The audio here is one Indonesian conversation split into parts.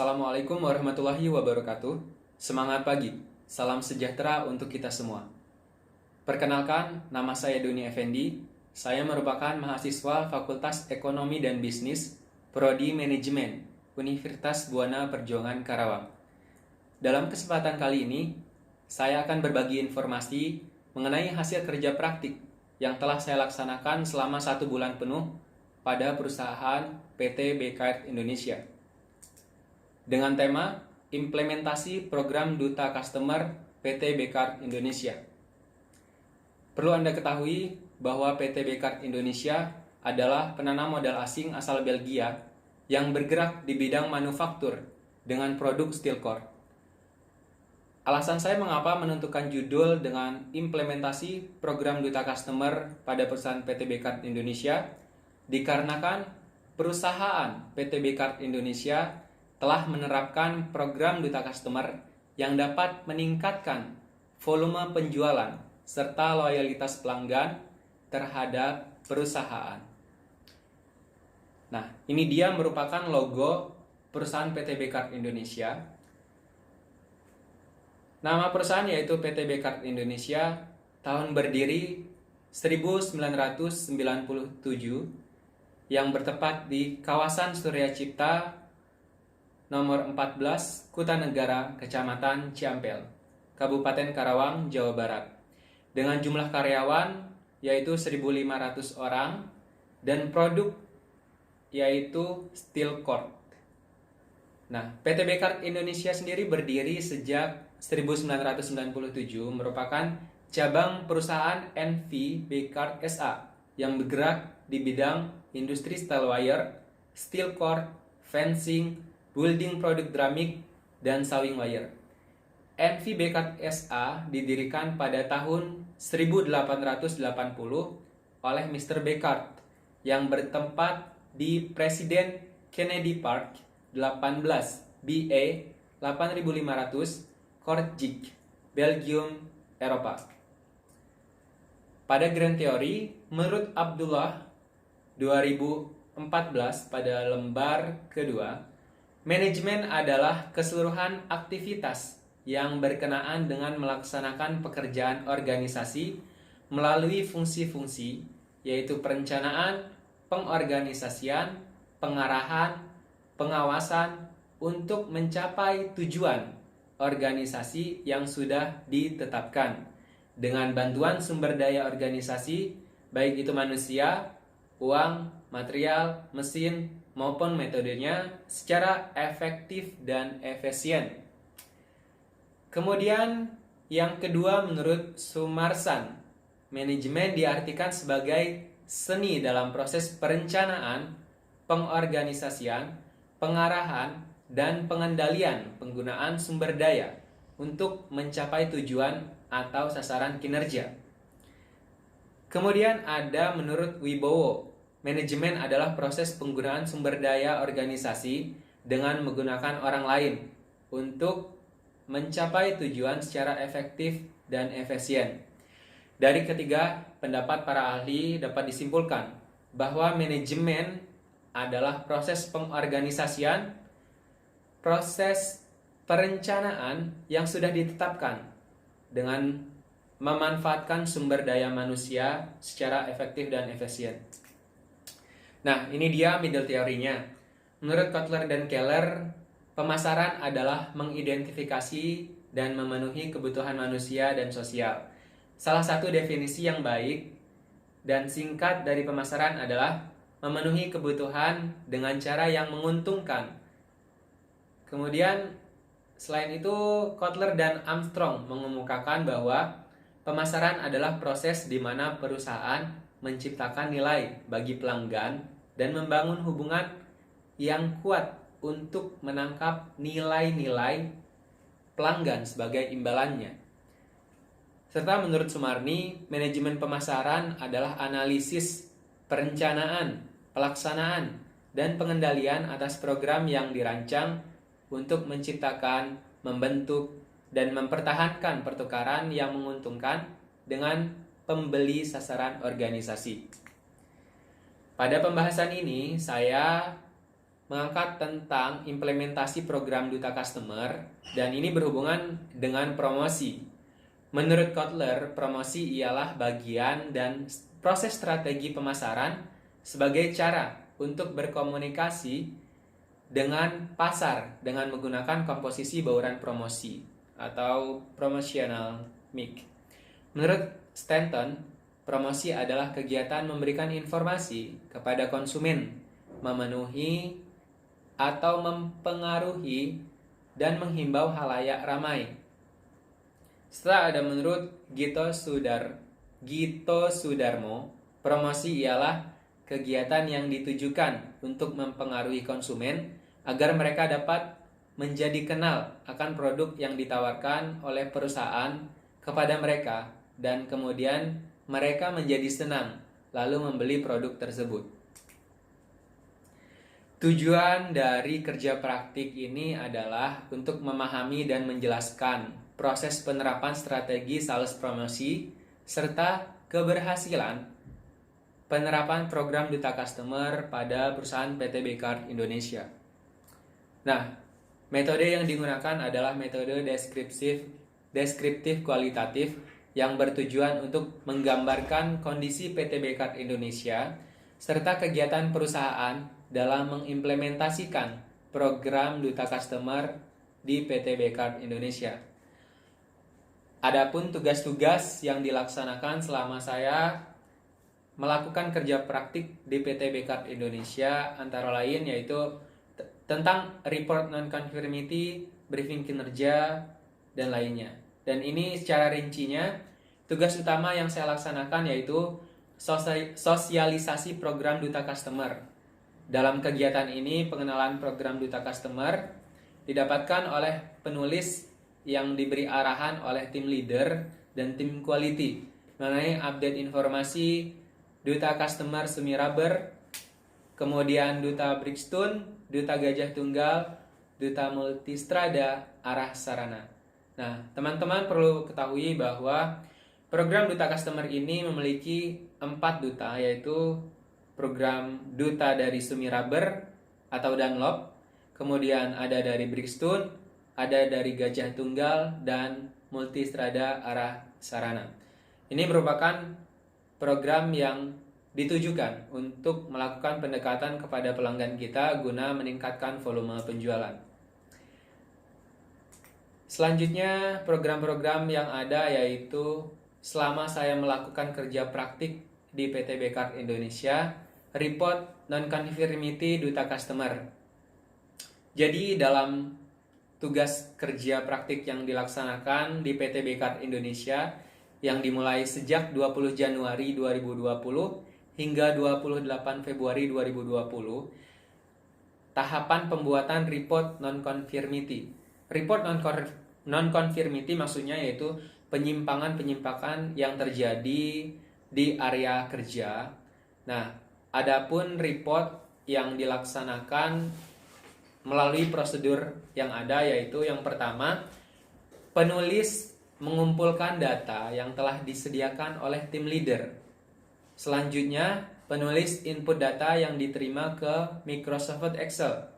Assalamualaikum warahmatullahi wabarakatuh. Semangat pagi, salam sejahtera untuk kita semua. Perkenalkan, nama saya Doni Effendi. Saya merupakan mahasiswa Fakultas Ekonomi dan Bisnis, Prodi Manajemen, Universitas Buana Perjuangan Karawang. Dalam kesempatan kali ini, saya akan berbagi informasi mengenai hasil kerja praktik yang telah saya laksanakan selama 1 bulan penuh pada perusahaan PT Bekaert Indonesia. Dengan tema implementasi program Duta Customer PT Bekaert Indonesia. Perlu Anda ketahui bahwa PT Bekaert Indonesia adalah penanam modal asing asal Belgia yang bergerak di bidang manufaktur dengan produk steel core. Alasan saya mengapa menentukan judul dengan implementasi program Duta Customer pada perusahaan PT Bekaert Indonesia dikarenakan perusahaan PT Bekaert Indonesia telah menerapkan program Duta Customer yang dapat meningkatkan volume penjualan serta loyalitas pelanggan terhadap perusahaan. Nah, ini dia merupakan logo perusahaan PT Bekaert Indonesia. Nama perusahaan yaitu PT Bekaert Indonesia, tahun berdiri 1997, yang bertempat di kawasan Surya Cipta nomor 14, Kutanegara, Kecamatan Ciampel, Kabupaten Karawang, Jawa Barat, dengan jumlah karyawan yaitu 1.500 orang dan produk yaitu steel cord. Nah, PT Bekaert Indonesia sendiri berdiri sejak 1997, merupakan cabang perusahaan NV Bekaert SA yang bergerak di bidang industri steel wire, steel cord, fencing, building produk dramik, dan sawing wire. NV Bekaert SA didirikan pada tahun 1880 oleh Mr. Bekaert yang bertempat di Presiden Kennedy Park 18 BA 8500 Kortrijk, Belgium, Eropa. Pada Grand Theory, menurut Abdullah 2014 pada lembar kedua, manajemen adalah keseluruhan aktivitas yang berkenaan dengan melaksanakan pekerjaan organisasi melalui fungsi-fungsi, yaitu perencanaan, pengorganisasian, pengarahan, pengawasan untuk mencapai tujuan organisasi yang sudah ditetapkan dengan bantuan sumber daya organisasi, baik itu manusia, uang, material, mesin, maupun metodenya secara efektif dan efisien. Kemudian yang kedua, menurut Sumarsan, manajemen diartikan sebagai seni dalam proses perencanaan, pengorganisasian, pengarahan, dan pengendalian penggunaan sumber daya untuk mencapai tujuan atau sasaran kinerja. Kemudian ada menurut Wibowo, manajemen adalah proses penggunaan sumber daya organisasi dengan menggunakan orang lain untuk mencapai tujuan secara efektif dan efisien. Dari ketiga pendapat para ahli dapat disimpulkan bahwa manajemen adalah proses pengorganisasian, proses perencanaan yang sudah ditetapkan dengan memanfaatkan sumber daya manusia secara efektif dan efisien. Nah, ini dia middle teorinya. Menurut Kotler dan Keller, pemasaran adalah mengidentifikasi dan memenuhi kebutuhan manusia dan sosial. Salah satu definisi yang baik dan singkat dari pemasaran adalah memenuhi kebutuhan dengan cara yang menguntungkan. Kemudian selain itu, Kotler dan Armstrong mengemukakan bahwa pemasaran adalah proses di mana perusahaan menciptakan nilai bagi pelanggan dan membangun hubungan yang kuat untuk menangkap nilai-nilai pelanggan sebagai imbalannya. Serta menurut Sumarni, manajemen pemasaran adalah analisis, perencanaan, pelaksanaan, dan pengendalian atas program yang dirancang untuk menciptakan, membentuk, dan mempertahankan pertukaran yang menguntungkan dengan pembeli sasaran organisasi. Pada pembahasan ini, saya mengangkat tentang implementasi program Duta Customer, dan ini berhubungan dengan promosi. Menurut Kotler, promosi ialah bagian dan proses strategi pemasaran sebagai cara untuk berkomunikasi dengan pasar dengan menggunakan komposisi bauran promosi atau promotional mix. Menurut Stanton, promosi adalah kegiatan memberikan informasi kepada konsumen, memenuhi atau mempengaruhi dan menghimbau halayak ramai. Setelah ada menurut Gito Sudarmo, promosi ialah kegiatan yang ditujukan untuk mempengaruhi konsumen agar mereka dapat menjadi kenal akan produk yang ditawarkan oleh perusahaan kepada mereka dan kemudian mereka menjadi senang lalu membeli produk tersebut. Tujuan dari kerja praktik ini adalah untuk memahami dan menjelaskan proses penerapan strategi sales promosi serta keberhasilan penerapan program Duta Customer pada perusahaan PT Bekaert Indonesia. Nah, metode yang digunakan adalah metode deskriptif kualitatif yang bertujuan untuk menggambarkan kondisi PT Bekaert Indonesia serta kegiatan perusahaan dalam mengimplementasikan program Duta Customer di PT Bekaert Indonesia. Adapun tugas-tugas yang dilaksanakan selama saya melakukan kerja praktik di PT Bekaert Indonesia antara lain yaitu tentang report non-conformity, briefing kinerja, dan lainnya. Dan ini secara rincinya, tugas utama yang saya laksanakan yaitu sosialisasi program Duta Customer. Dalam kegiatan ini, pengenalan program Duta Customer didapatkan oleh penulis yang diberi arahan oleh tim leader dan tim quality mengenai update informasi Duta Customer Semi-Rubber, kemudian Duta Bridgestone, Duta Gajah Tunggal, Duta Multistrada, Arah Sarana. Nah, teman-teman perlu ketahui bahwa program Duta Customer ini memiliki 4 duta, yaitu program Duta dari Semi-Rubber atau Dunlop, kemudian ada dari Bridgestone, ada dari Gajah Tunggal, dan Multistrada Arah Sarana. Ini merupakan program yang ditujukan untuk melakukan pendekatan kepada pelanggan kita guna meningkatkan volume penjualan. Selanjutnya, program-program yang ada yaitu selama saya melakukan kerja praktik di PT Bekaert Indonesia, report non-conformity Duta Customer. Jadi dalam tugas kerja praktik yang dilaksanakan di PT Bekaert Indonesia yang dimulai sejak 20 Januari 2020 hingga 28 Februari 2020, tahapan pembuatan report non-conformity. Report non-conformity maksudnya yaitu penyimpangan-penyimpangan yang terjadi di area kerja. Nah, adapun report yang dilaksanakan melalui prosedur yang ada yaitu yang pertama, penulis mengumpulkan data yang telah disediakan oleh tim leader. Selanjutnya, penulis input data yang diterima ke Microsoft Excel.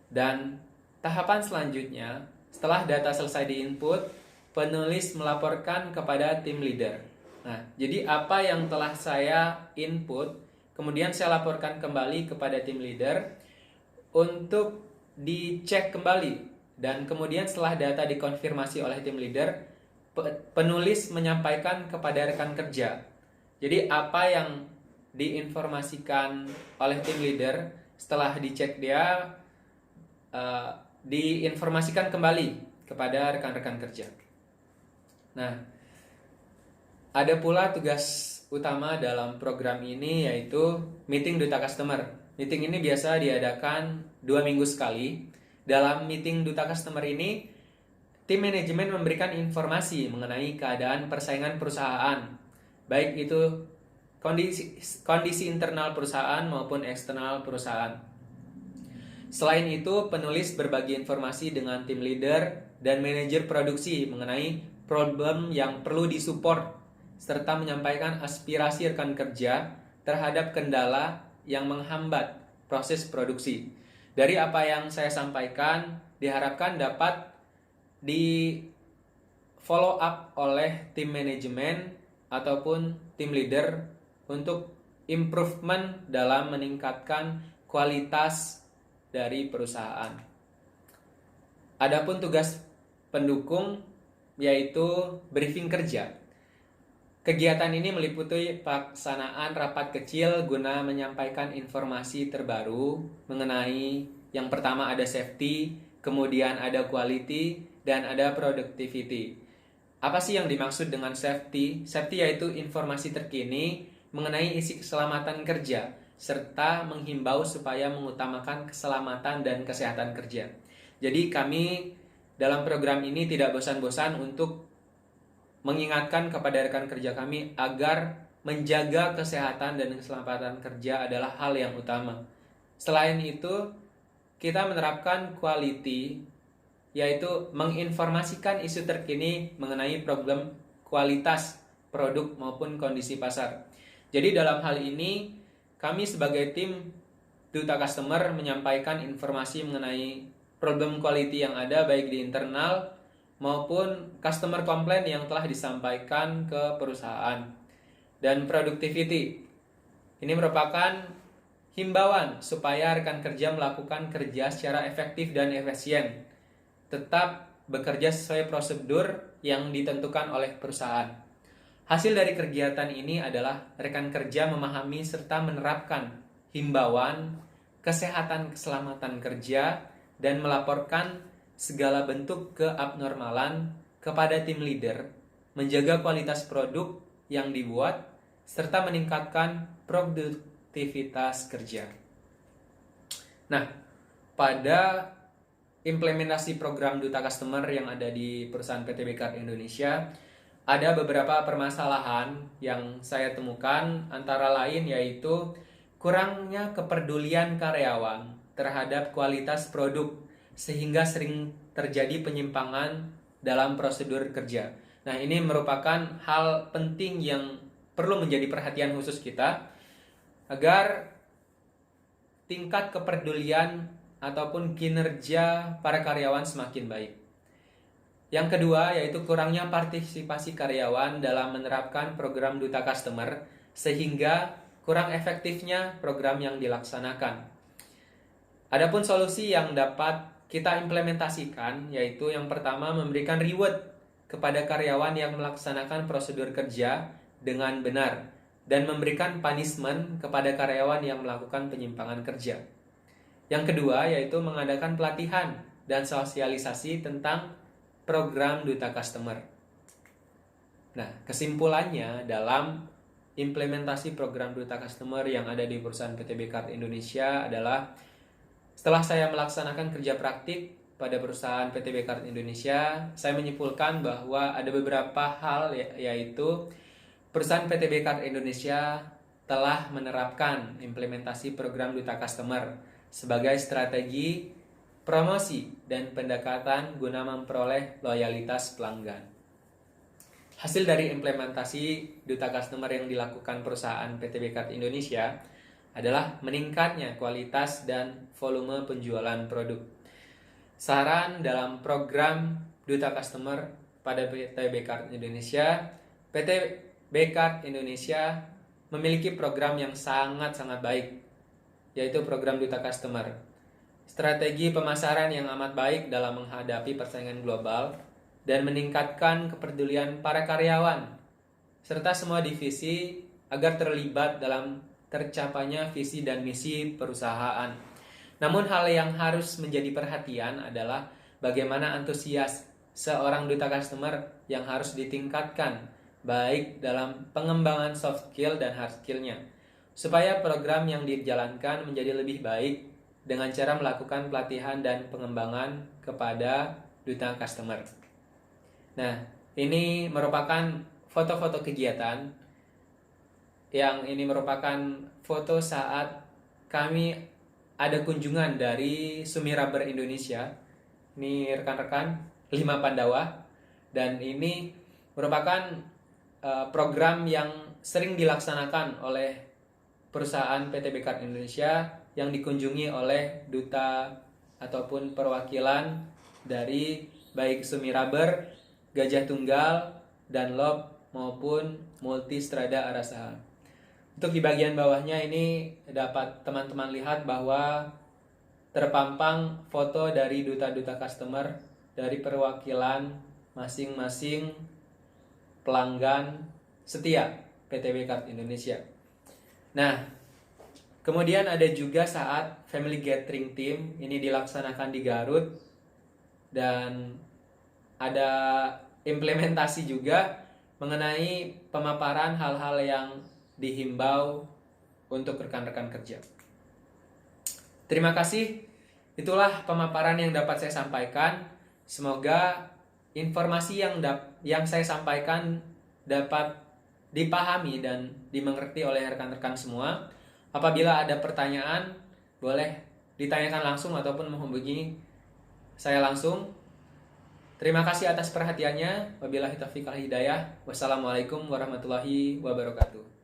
Dan tahapan selanjutnya, setelah data selesai diinput, penulis melaporkan kepada tim leader. Nah, jadi apa yang telah saya input, kemudian saya laporkan kembali kepada tim leader untuk dicek kembali. Dan kemudian setelah data dikonfirmasi oleh tim leader, penulis menyampaikan kepada rekan kerja. Jadi apa yang diinformasikan oleh tim leader setelah dicek dia diinformasikan kembali kepada rekan-rekan kerja. Nah, ada pula tugas utama dalam program ini yaitu meeting Duta Customer. Meeting ini biasa diadakan 2 minggu sekali. Dalam meeting Duta Customer ini, tim manajemen memberikan informasi mengenai keadaan persaingan perusahaan, baik itu kondisi internal perusahaan maupun eksternal perusahaan. Selain itu, penulis berbagi informasi dengan tim leader dan manajer produksi mengenai problem yang perlu disupport serta menyampaikan aspirasi rekan kerja terhadap kendala yang menghambat proses produksi. Dari apa yang saya sampaikan, diharapkan dapat di follow up oleh tim manajemen ataupun tim leader untuk improvement dalam meningkatkan kualitas dari perusahaan. Adapun tugas pendukung yaitu briefing kerja. Kegiatan ini meliputi pelaksanaan rapat kecil guna menyampaikan informasi terbaru mengenai yang pertama ada safety, kemudian ada quality, dan ada productivity. Apa sih yang dimaksud dengan safety? Safety yaitu informasi terkini mengenai isi keselamatan kerja, serta menghimbau supaya mengutamakan keselamatan dan kesehatan kerja. Jadi kami dalam program ini tidak bosan-bosan untuk mengingatkan kepada rekan kerja kami agar menjaga kesehatan dan keselamatan kerja adalah hal yang utama. Selain itu, kita menerapkan quality, yaitu menginformasikan isu terkini mengenai problem kualitas produk maupun kondisi pasar. Jadi dalam hal ini, kami sebagai tim Duta Customer menyampaikan informasi mengenai problem quality yang ada baik di internal maupun customer complaint yang telah disampaikan ke perusahaan. Dan productivity, ini merupakan himbauan supaya rekan kerja melakukan kerja secara efektif dan efisien, tetap bekerja sesuai prosedur yang ditentukan oleh perusahaan. Hasil dari kegiatan ini adalah rekan kerja memahami serta menerapkan himbauan kesehatan keselamatan kerja dan melaporkan segala bentuk keabnormalan kepada tim leader, menjaga kualitas produk yang dibuat, serta meningkatkan produktivitas kerja. Nah, pada implementasi program Duta Customer yang ada di perusahaan PT Bekaert Indonesia, ada beberapa permasalahan yang saya temukan, antara lain yaitu kurangnya kepedulian karyawan terhadap kualitas produk, sehingga sering terjadi penyimpangan dalam prosedur kerja. Nah, ini merupakan hal penting yang perlu menjadi perhatian khusus kita agar tingkat kepedulian ataupun kinerja para karyawan semakin baik. Yang kedua yaitu kurangnya partisipasi karyawan dalam menerapkan program Duta Customer, sehingga kurang efektifnya program yang dilaksanakan. Adapun solusi yang dapat kita implementasikan yaitu yang pertama memberikan reward kepada karyawan yang melaksanakan prosedur kerja dengan benar dan memberikan punishment kepada karyawan yang melakukan penyimpangan kerja. Yang kedua yaitu mengadakan pelatihan dan sosialisasi tentang program Duta Customer. Nah, kesimpulannya dalam implementasi program Duta Customer yang ada di perusahaan PT Bekaert Indonesia adalah setelah saya melaksanakan kerja praktik pada perusahaan PT Bekaert Indonesia, saya menyimpulkan bahwa ada beberapa hal yaitu perusahaan PT Bekaert Indonesia telah menerapkan implementasi program Duta Customer sebagai strategi promosi dan pendekatan guna memperoleh loyalitas pelanggan. Hasil dari implementasi Duta Customer yang dilakukan perusahaan PT Bekaert Indonesia adalah meningkatnya kualitas dan volume penjualan produk. Saran dalam program Duta Customer pada PT Bekaert Indonesia, PT Bekaert Indonesia memiliki program yang sangat-sangat baik, yaitu program Duta Customer. Strategi pemasaran yang amat baik dalam menghadapi persaingan global dan meningkatkan kepedulian para karyawan serta semua divisi agar terlibat dalam tercapainya visi dan misi perusahaan. Namun hal yang harus menjadi perhatian adalah bagaimana antusias seorang Duta Customer yang harus ditingkatkan baik dalam pengembangan soft skill dan hard skill-nya, supaya program yang dijalankan menjadi lebih baik dengan cara melakukan pelatihan dan pengembangan kepada Duta Customer. Nah, ini merupakan foto-foto kegiatan yang ini merupakan foto saat kami ada kunjungan dari Sumirabber Indonesia. Ini rekan-rekan 5 Pandawa, dan ini merupakan program yang sering dilaksanakan oleh perusahaan PT Bekaert Indonesia yang dikunjungi oleh duta ataupun perwakilan dari baik Sumirabur, Gajah Tunggal, Dunlop maupun Multistrada Arasaha. Untuk di bagian bawahnya ini dapat teman-teman lihat bahwa terpampang foto dari duta-duta customer dari perwakilan masing-masing pelanggan setia PTB Card Indonesia. Nah, kemudian ada juga saat family gathering team ini dilaksanakan di Garut dan ada implementasi juga mengenai pemaparan hal-hal yang dihimbau untuk rekan-rekan kerja. Terima kasih. Itulah pemaparan yang dapat saya sampaikan. Semoga informasi yang saya sampaikan dapat dipahami dan dimengerti oleh rekan-rekan semua. Apabila ada pertanyaan, boleh ditanyakan langsung ataupun menghubungi saya langsung. Terima kasih atas perhatiannya. Wabillahi taufiq wal hidayah. Wassalamualaikum warahmatullahi wabarakatuh.